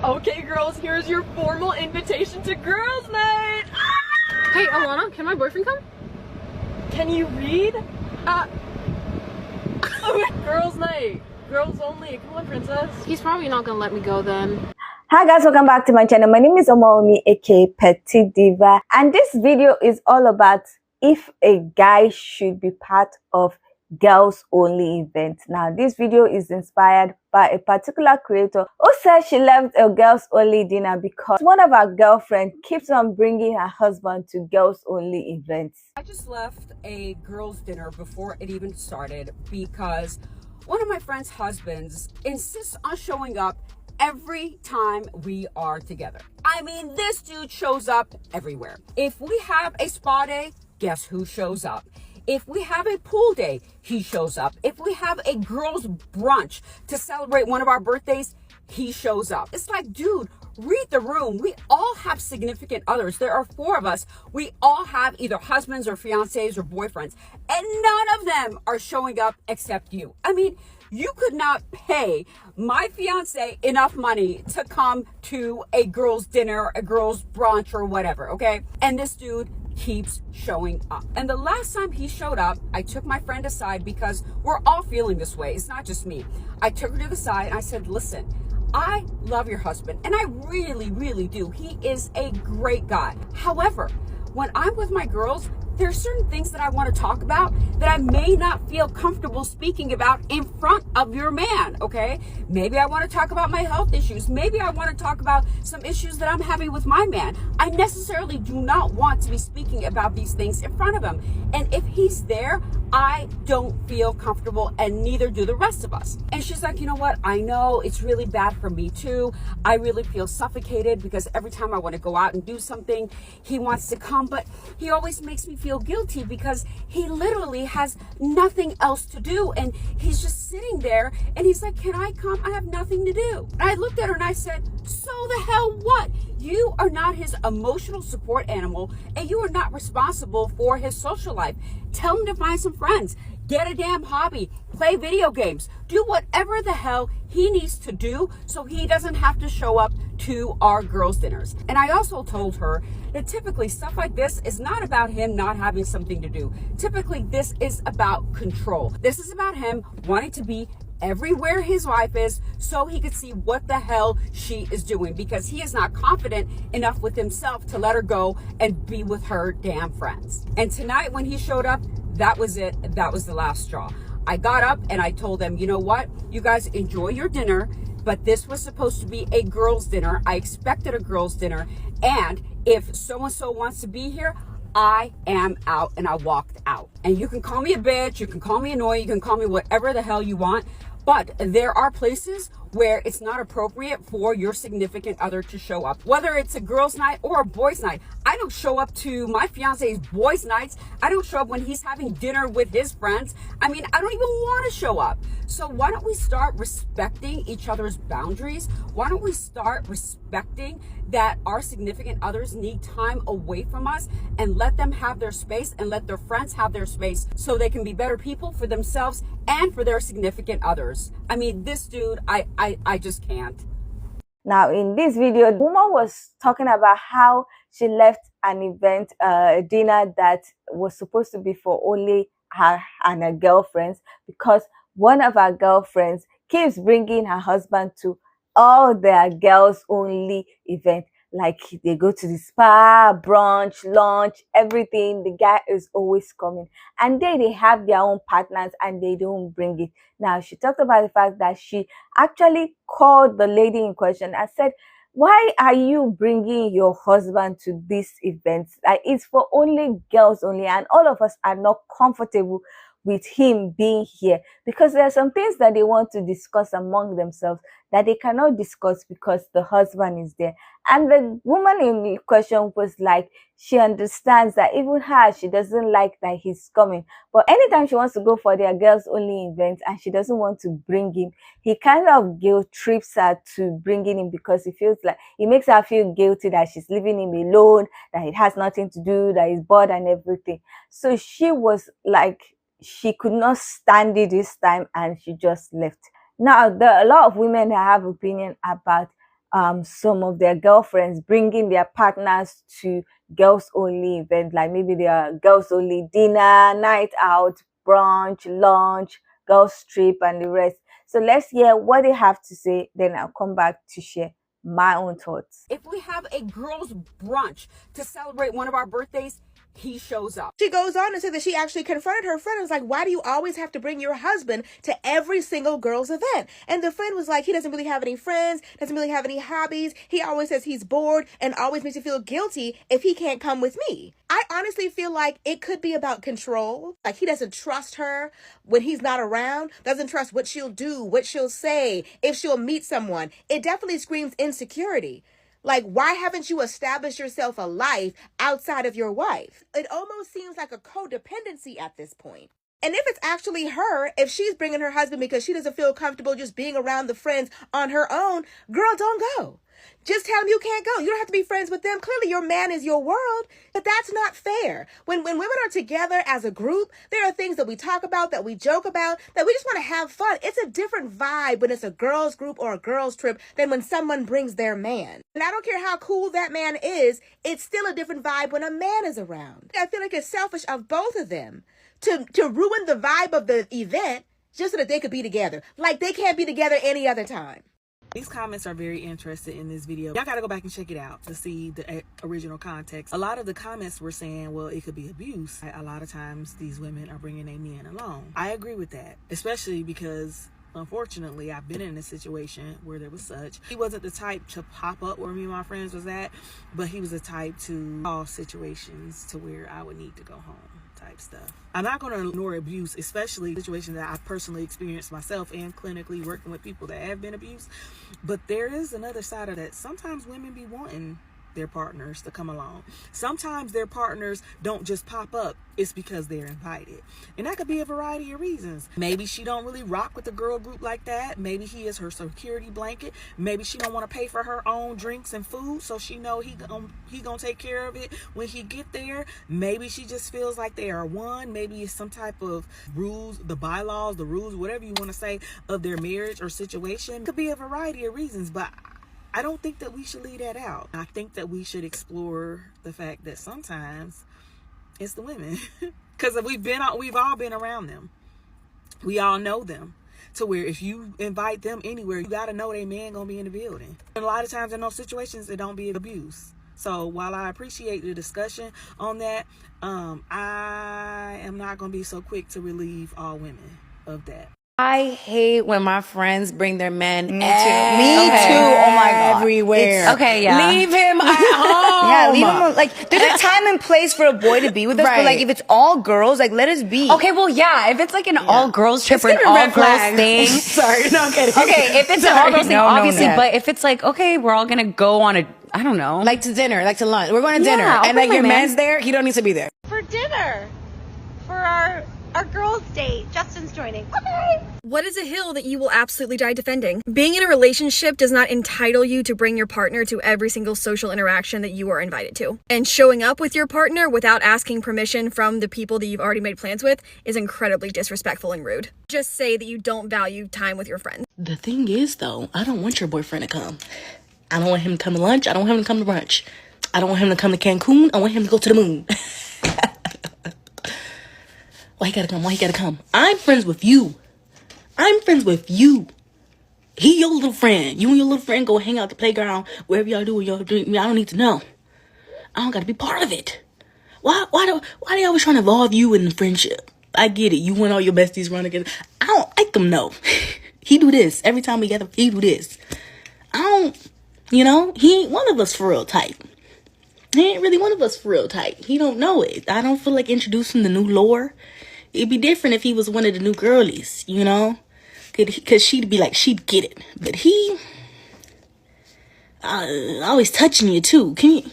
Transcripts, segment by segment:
Okay, girls, here's your formal invitation to girls' night. Hey, Alana, can my boyfriend come? Can you read? Girls' night. Girls only. Come on, princess. He's probably not gonna let me go then. Hi guys, welcome back to my channel. My name is Omomi, aka Petite Diva, and this video is all about if a guy should be part of girls only event. Now this video is inspired by a particular creator who said she left a girls only dinner because one of her girlfriends keeps on bringing her husband to girls only events. I just left a girls dinner before it even started because one of my friend's husbands insists on showing up every time we are together. I mean, this dude shows up everywhere. If we have a spa day, guess who shows up? If we have a pool day, he shows up. If we have a girls brunch to celebrate one of our birthdays, he shows up. It's like, dude, read the room. We all have significant others. There are 4 of us. We all have either husbands or fiancés or boyfriends, and none of them are showing up except you. I mean, you could not pay my fiance enough money to come to a girls' dinner, a girls' brunch, or whatever, okay? And this dude keeps showing up. And the last time he showed up, I took my friend aside because we're all feeling this way. It's not just me. I took her to the side and I said, listen, I love your husband, and I really, really do. He is a great guy. However, when I'm with my girls, there are certain things that I want to talk about that I may not feel comfortable speaking about in front of your man, okay? Maybe I want to talk about my health issues. Maybe I want to talk about some issues that I'm having with my man. I necessarily do not want to be speaking about these things in front of him. And if he's there, I don't feel comfortable, and neither do the rest of us. And she's like, you know what? I know it's really bad for me too. I really feel suffocated because every time I want to go out and do something, he wants to come, but he always makes me feel guilty because he literally has nothing else to do, and he's just sitting there and he's like, can I come? I have nothing to do. And I looked at her and I said, so the hell what? You are not his emotional support animal, and you are not responsible for his social life. Tell him to find some friends, get a damn hobby, play video games, do whatever the hell he needs to do so he doesn't have to show up to our girls' dinners. And I also told her that typically stuff like this is not about him not having something to do. Typically this is about control. This is about him wanting to be everywhere his wife is so he could see what the hell she is doing, because he is not confident enough with himself to let her go and be with her damn friends. And tonight when he showed up, that was it. That was the last straw. I got up and I told them, you know what? You guys enjoy your dinner, but this was supposed to be a girls' dinner. I expected a girls' dinner, and if so-and-so wants to be here, I am out. And I walked out. And you can call me a bitch, you can call me annoying, you can call me whatever the hell you want, but there are places where it's not appropriate for your significant other to show up. Whether it's a girls' night or a boys' night. I don't show up to my fiance's boys' nights. I don't show up when he's having dinner with his friends. I mean, I don't even want to show up. So why don't we start respecting each other's boundaries? Why don't we start respecting that our significant others need time away from us, and let them have their space and let their friends have their space so they can be better people for themselves and for their significant others. I mean, this dude, I just can't. Now in this video, the woman was talking about how she left an event, a dinner that was supposed to be for only her and her girlfriends, because one of her girlfriends keeps bringing her husband to all their girls only event. Like they go to the spa, brunch, lunch, everything. The guy is always coming, and they have their own partners and they don't bring it. Now she talked about the fact that she actually called the lady in question and said, why are you bringing your husband to this event? Like, it's for only girls only, and all of us are not comfortable with him being here because there are some things that they want to discuss among themselves that they cannot discuss because the husband is there. And the woman in question was like, she understands that even her, she doesn't like that he's coming, but anytime she wants to go for their girls only event and she doesn't want to bring him, he kind of guilt trips her to bringing him because he feels like he makes her feel guilty that she's leaving him alone, that it has nothing to do, that he's bored and everything. So she was like, she could not stand it this time and she just left. Now, there are a lot of women that have opinion about some of their girlfriends bringing their partners to girls only events, like maybe their girls only dinner, night out, brunch, lunch, girls trip, and the rest. So let's hear what they have to say, then I'll come back to share my own thoughts. If we have a girls' brunch to celebrate one of our birthdays, he shows up. She goes on to say that she actually confronted her friend and was like, why do you always have to bring your husband to every single girl's event? And the friend was like, he doesn't really have any friends, doesn't really have any hobbies. He always says he's bored and always makes you feel guilty if he can't come with me. I honestly feel like it could be about control. Like he doesn't trust her when he's not around, doesn't trust what she'll do, what she'll say, if she'll meet someone. It definitely screams insecurity. Like, why haven't you established yourself a life outside of your wife? It almost seems like a codependency at this point. And if it's actually her, if she's bringing her husband because she doesn't feel comfortable just being around the friends on her own, girl, don't go. Just tell him you can't go. You don't have to be friends with them. Clearly, your man is your world, but that's not fair. When women are together as a group, there are things that we talk about, that we joke about, that we just want to have fun. It's a different vibe when it's a girls group or a girls trip than when someone brings their man. And I don't care how cool that man is, it's still a different vibe when a man is around. I feel like it's selfish of both of them to ruin the vibe of the event just so that they could be together. Like they can't be together any other time. These comments are very interested in this video. Y'all gotta go back and check it out to see the original context. A lot of the comments were saying, well, it could be abuse. A lot of times these women are bringing their men along. I agree with that, especially because unfortunately I've been in a situation where there was such. He wasn't the type to pop up where me and my friends was at, but he was the type to cause situations to where I would need to go home type stuff. I'm not going to ignore abuse, especially situations that I've personally experienced myself and clinically working with people that have been abused. But there is another side of that. Sometimes women be wanting their partners to come along. Sometimes their partners don't just pop up. It's because they're invited. And that could be a variety of reasons. Maybe she don't really rock with the girl group like that. Maybe he is her security blanket. Maybe she don't want to pay for her own drinks and food, so she know he gonna take care of it when he get there. Maybe she just feels like they are one. Maybe it's some type of rules, the bylaws, the rules, whatever you want to say, of their marriage or situation. It could be a variety of reasons, but I don't think that we should leave that out. I think that we should explore the fact that sometimes it's the women, because we've all been around them. We all know them, to where if you invite them anywhere, you got to know they man gonna be in the building. And a lot of times in those situations, it don't be abuse. So while I appreciate the discussion on that, I am not gonna be so quick to relieve all women of that. I hate when my friends bring their men. Me too. Oh my God. Everywhere. Okay, yeah. Leave him at home. Yeah, leave him. Like, there's a time and place for a boy to be with us, but like, if it's all girls, like, let us be. Okay, well, yeah, if it's like an all girls trip or an all girls thing. Sorry, no, I'm kidding. Okay, if it's an all girls thing, No, obviously, no. but if it's like, okay, we're all gonna go on a, I don't know. Like to dinner, like to lunch. We're going to dinner. I'll And bring like my your man. man's there, he don't need to be there. For dinner. For our girls' date. Justin's joining. Okay. What is a hill that you will absolutely die defending? Being in a relationship does not entitle you to bring your partner to every single social interaction that you are invited to. And showing up with your partner without asking permission from the people that you've already made plans with is incredibly disrespectful and rude. Just say that you don't value time with your friends. The thing is, though, I don't want your boyfriend to come. I don't want him to come to lunch. I don't want him to come to brunch. I don't want him to come to Cancun. I want him to go to the moon. Why he gotta come? Why he gotta come? I'm friends with you. I'm friends with you. He your little friend. You and your little friend go hang out at the playground, wherever y'all do what y'all do. I don't need to know. I don't gotta be part of it. Why they always trying to involve you in the friendship? I get it. You want all your besties run together. I don't like them, no. He do this. Every time we gather, he do this. I don't, he ain't one of us for real type. He ain't really one of us for real type. He don't know it. I don't feel like introducing the new lore. It'd be different if he was one of the new girlies, Because she'd be like, she'd get it. But he always touching you, too. Can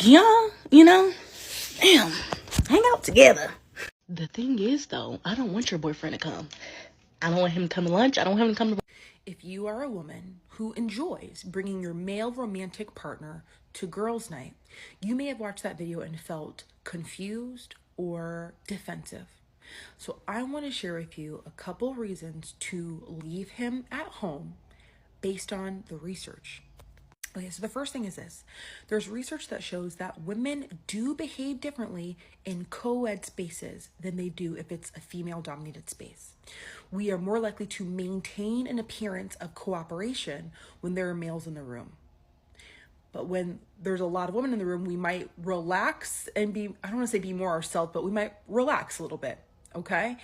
y'all, damn, hang out together. The thing is, though, I don't want your boyfriend to come. I don't want him to come to lunch. I don't want him to come to... If you are a woman who enjoys bringing your male romantic partner to girls' night, you may have watched that video and felt confused or defensive. So I want to share with you a couple reasons to leave him at home based on the research. Okay, so the first thing is this. There's research that shows that women do behave differently in co-ed spaces than they do if it's a female-dominated space. We are more likely to maintain an appearance of cooperation when there are males in the room. But when there's a lot of women in the room, we might relax and be, I don't want to say be more ourselves, but we might relax a little bit, okay?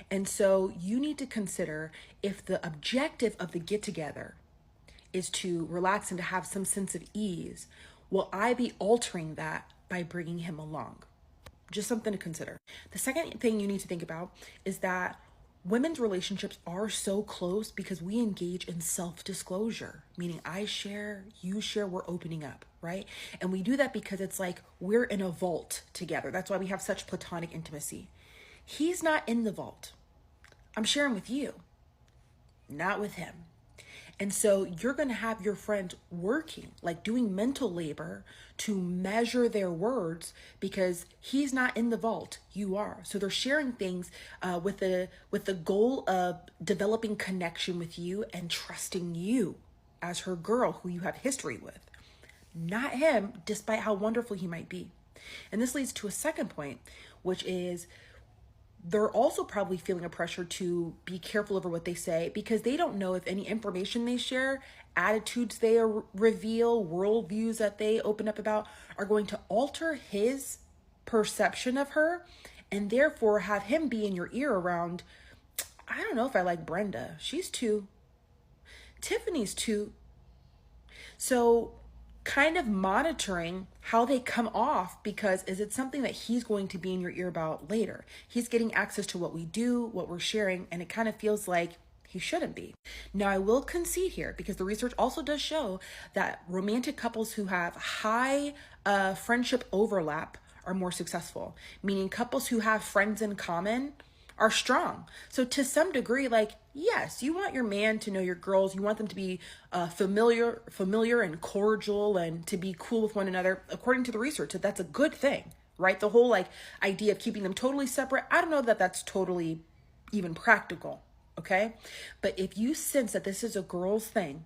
And so you need to consider if the objective of the get-together is to relax and to have some sense of ease, will I be altering that by bringing him along? Just something to consider. The second thing you need to think about is that women's relationships are so close because we engage in self-disclosure, meaning I share, you share, we're opening up, right? And we do that because it's like we're in a vault together. That's why we have such platonic intimacy. He's not in the vault. I'm sharing with you, not with him. And so you're going to have your friend working, like doing mental labor to measure their words because he's not in the vault. You are. So they're sharing things with the goal of developing connection with you and trusting you as her girl who you have history with, not him, despite how wonderful he might be. And this leads to a second point, which is they're also probably feeling a pressure to be careful over what they say because they don't know if any information they share, attitudes they reveal, worldviews that they open up about are going to alter his perception of her and therefore have him be in your ear around, I don't know if I like Brenda. She's 2. Tiffany's 2. So kind of monitoring how they come off because is it something that he's going to be in your ear about later? He's getting access to what we do, what we're sharing, and it kind of feels like he shouldn't be. Now, I will concede here because the research also does show that romantic couples who have high friendship overlap are more successful, meaning couples who have friends in common are strong. So to some degree, like, yes, you want your man to know your girls. You want them to be familiar and cordial and to be cool with one another. According to the research, that's a good thing, right? The whole like idea of keeping them totally separate, I don't know that that's totally even practical, okay? But if you sense that this is a girl's thing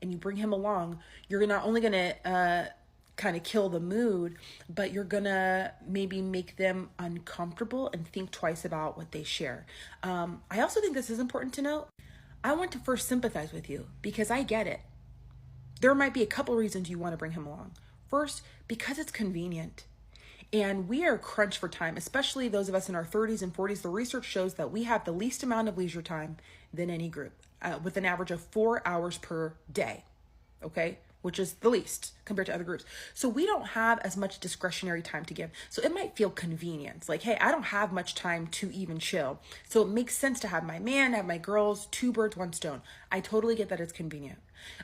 and you bring him along, you're not only going to kind of kill the mood, but you're gonna maybe make them uncomfortable and think twice about what they share. I also think this is important to note. I want to first sympathize with you because I get it. There might be a couple reasons you want to bring him along. First, because it's convenient. And we are crunched for time, especially those of us in our 30s and 40s. The research shows that we have the least amount of leisure time than any group, with an average of 4 hours per day, okay? Which is the least compared to other groups. So we don't have as much discretionary time to give. So it might feel convenient. Like, hey, I don't have much time to even chill. So it makes sense to have my man, have my girls, 2 birds, 1 stone. I totally get that it's convenient.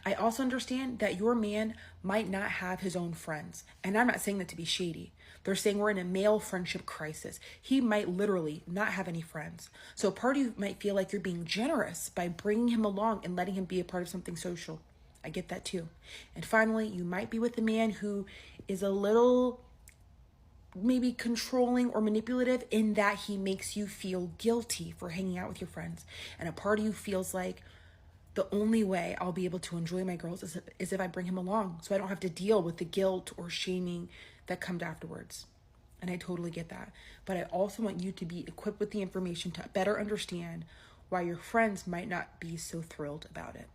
I also understand that your man might not have his own friends. And I'm not saying that to be shady. They're saying we're in a male friendship crisis. He might literally not have any friends. So part of you might feel like you're being generous by bringing him along and letting him be a part of something social. I get that too. And finally, you might be with a man who is a little maybe controlling or manipulative in that he makes you feel guilty for hanging out with your friends. And a part of you feels like the only way I'll be able to enjoy my girls is if I bring him along, so I don't have to deal with the guilt or shaming that comes afterwards. And I totally get that. But I also want you to be equipped with the information to better understand why your friends might not be so thrilled about it.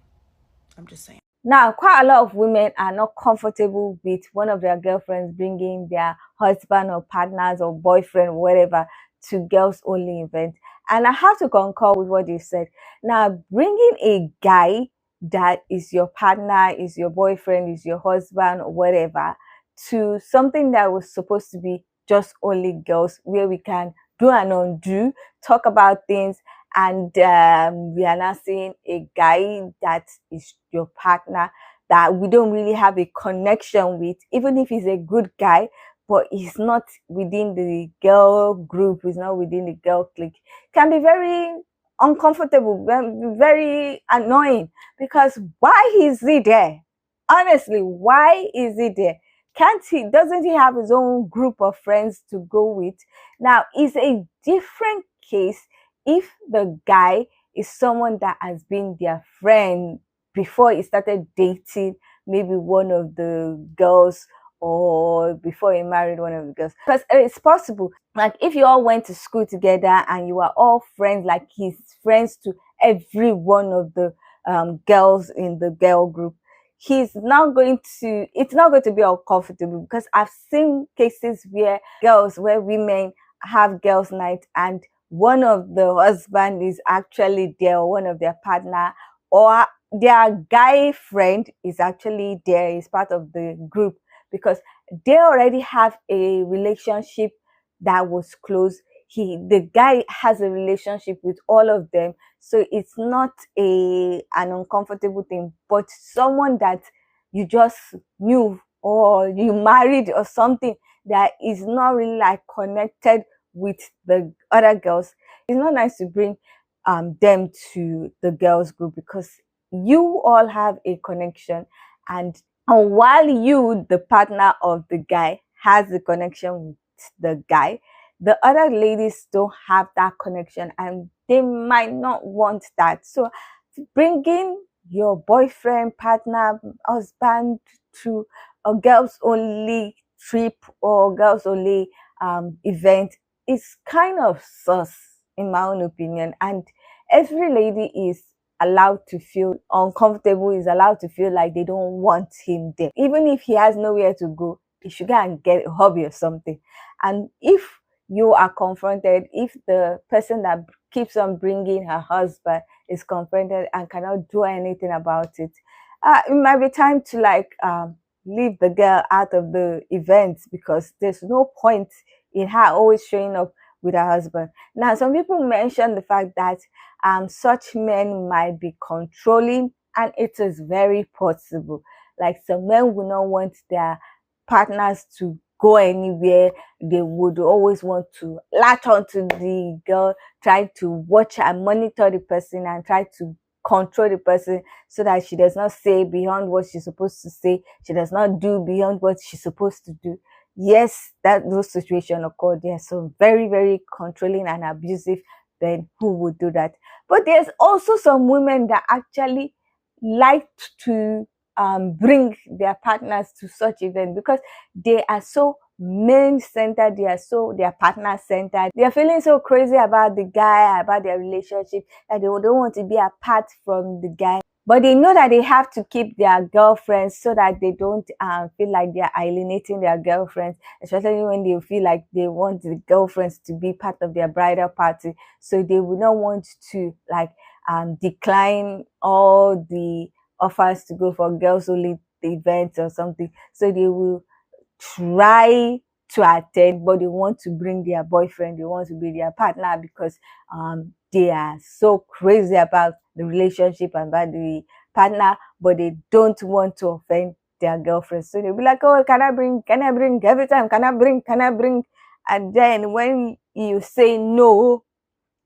I'm just saying. Now, quite a lot of women are not comfortable with one of their girlfriends bringing their husband or partners or boyfriend, whatever, to girls only events. And I have to concur with what you said. Now, bringing a guy that is your partner, is your boyfriend, is your husband, or whatever, to something that was supposed to be just only girls, where we can do and undo, talk about things, and we are now seeing a guy that is your partner that we don't really have a connection with, even if he's a good guy, but he's not within the girl group, he's not within the girl clique. Can be very uncomfortable, very annoying, because why is he there? Honestly, why is he there? Doesn't he have his own group of friends to go with? Now, it's a different case if the guy is someone that has been their friend before he started dating maybe one of the girls, or before he married one of the girls. Because it's possible, like if you all went to school together and you are all friends, like he's friends to every one of the girls in the girl group, it's not going to be uncomfortable, because I've seen cases where women have girls' night and one of the husband is actually there, or one of their partner or their guy friend is actually there, is part of the group, because they already have a relationship that was close. The guy has a relationship with all of them, so it's not an uncomfortable thing. But someone that you just knew or you married or something that is not really like connected with the other girls, it's not nice to bring them to the girls group, because you all have a connection, and while you, the partner of the guy, has the connection with the guy, the other ladies don't have that connection and they might not want that. So bringing your boyfriend, partner, husband to a girls only trip or girls only event is kind of sus, in my own opinion. And every lady is allowed to feel uncomfortable, is allowed to feel like they don't want him there. Even if he has nowhere to go, he should go and get a hobby or something. And if you are confronted, if the person that keeps on bringing her husband is confronted and cannot do anything about it, it might be time to like leave the girl out of the event, because there's no point in her always showing up with her husband. Now, some people mention the fact that such men might be controlling, and it is very possible. Like, some men will not want their partners to go anywhere. They would always want to latch onto the girl, try to watch and monitor the person and try to control the person so that she does not say beyond what she's supposed to say, she does not do beyond what she's supposed to do. Yes, those situations occur. There are some very, very controlling and abusive men who would do that. But there's also some women that actually like to bring their partners to such events, because they are so men-centered, they are partner-centered. They are feeling so crazy about the guy, about their relationship, that they don't want to be apart from the guy. But they know that they have to keep their girlfriends so that they don't feel like they're alienating their girlfriends, especially when they feel like they want the girlfriends to be part of their bridal party. So they would not want to like decline all the offers to go for girls only events or something. So they will try to attend, but they want to bring their boyfriend, they want to be their partner, because they are so crazy about the relationship and about the partner, but they don't want to offend their girlfriend. So they'll be like, oh, can I bring every time, can I bring? And then when you say no,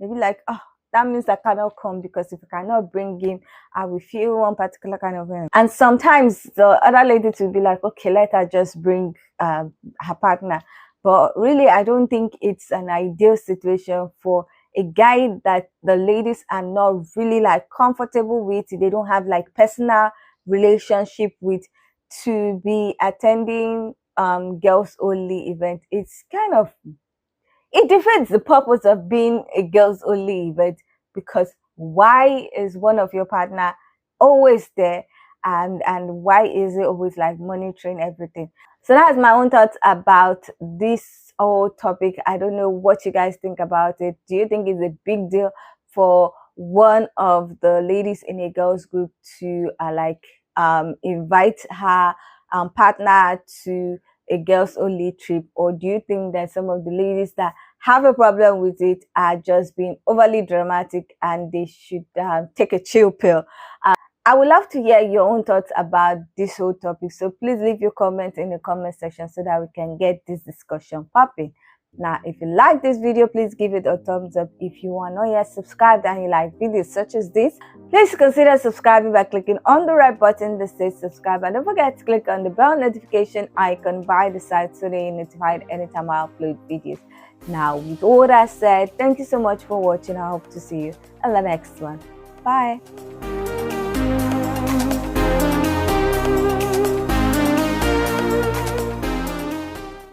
they'll be like, oh, that means I cannot come, because if I cannot bring him, I will feel one particular kind of way. And sometimes the other lady will be like, okay, let her just bring her partner. But really, I don't think it's an ideal situation for a guy that the ladies are not really like comfortable with, they don't have like personal relationship with, to be attending girls only event. It's kind of, it defeats the purpose of being a girls only event, because why is one of your partner always there, and why is it always like monitoring everything? So that's my own thoughts about this whole topic. I don't know what you guys think about it. Do you think it's a big deal for one of the ladies in a girls group to invite her partner to a girls only trip? Or do you think that some of the ladies that have a problem with it are just being overly dramatic and they should take a chill pill? I would love to hear your own thoughts about this whole topic, so please leave your comments in the comment section so that we can get this discussion popping. Now, if you like this video, please give it a thumbs up. If you are not yet subscribed and you like videos such as this, please consider subscribing by clicking on the red button that says subscribe, and don't forget to click on the bell notification icon by the side so that you're notified anytime I upload videos. Now, with all that said, thank you so much for watching. I hope to see you in the next one. Bye.